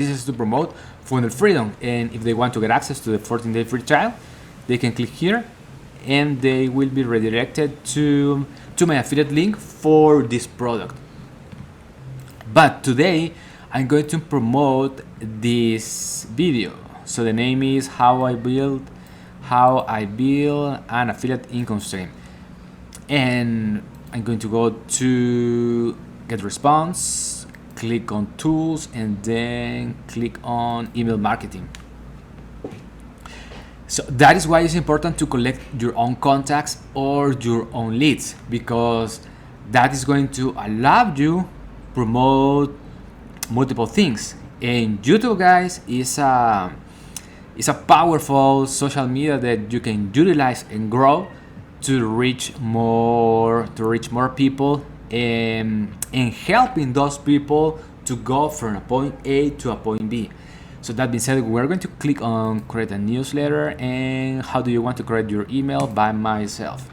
This is to promote funnel freedom, and if they want to get access to the 14-day free trial, they can click here and they will be redirected to my affiliate link for this product. But today I'm going to promote this video. So the name is how I build an affiliate income stream, and I'm going to go to get response, click on tools, and then click on email marketing. So that is why it's important to collect your own contacts or your own leads, because that is going to allow you promote multiple things. And YouTube, guys, is a powerful social media that you can utilize and grow to reach more people, and helping those people to go from a point A to a point B. So that being said, we're going to click on create a newsletter. And how do you want to create your email? By myself.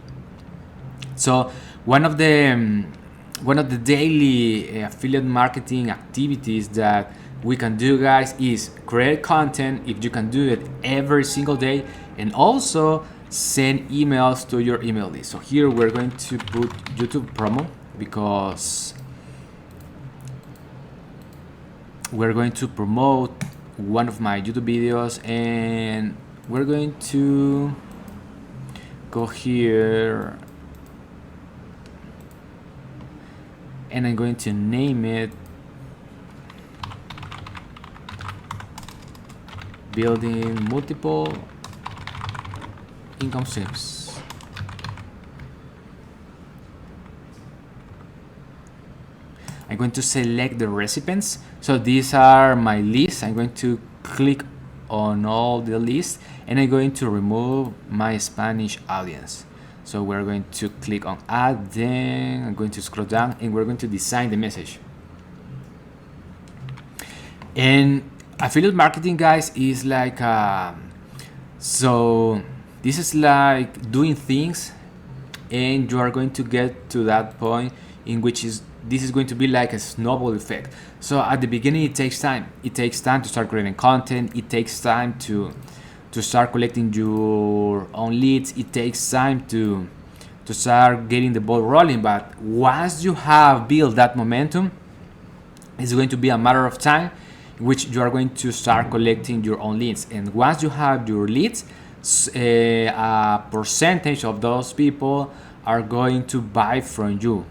So one of the daily affiliate marketing activities that we can do, guys, is create content, if you can do it every single day, and also send emails to your email list. So here we're going to put YouTube promo, because we're going to promote one of my YouTube videos, and we're going to go here and I'm going to name it Building Multiple Income Streams. I'm going to select the recipients. So these are my lists. I'm going to click on all the lists, and I'm going to remove my Spanish audience. So we're going to click on add, then I'm going to scroll down, and we're going to design the message. And affiliate marketing, guys, is like so this is like doing things, and you are going to get to that point in which this is going to be like a snowball effect. So at the beginning, it takes time. It takes time to start creating content. It takes time to start collecting your own leads. It takes time to start getting the ball rolling. But once you have built that momentum, it's going to be a matter of time in which you are going to start collecting your own leads. And once you have your leads, a percentage of those people are going to buy from you.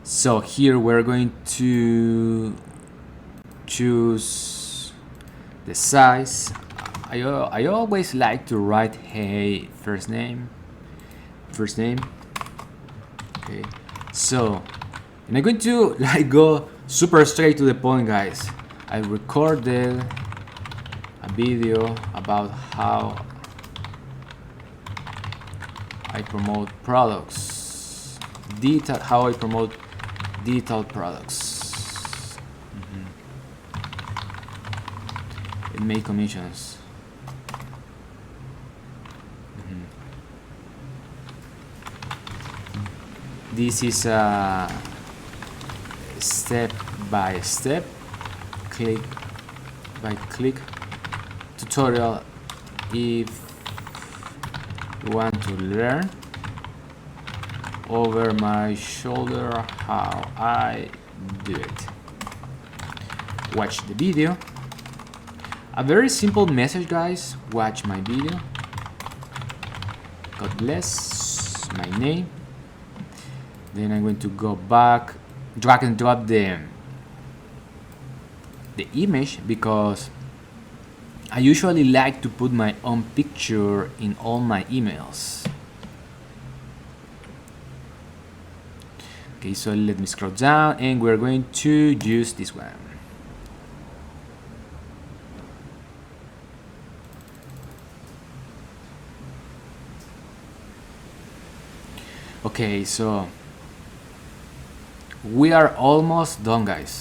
So here we're going to choose the size. I always like to write hey first name. Okay, so, and I'm going to like go super straight to the point, guys. I recorded a video about how I promote products, how I promote digital products, and make commissions. This is a step-by-step, click-by-click tutorial if you want to learn over my shoulder how I do it. Watch the video. A very simple message, guys. Watch my video. God bless. My name. Then I'm going to go back, drag and drop the image, because I usually like to put my own picture in all my emails. Okay, so let me scroll down, and we're going to use this one. Okay, so we are almost done, guys.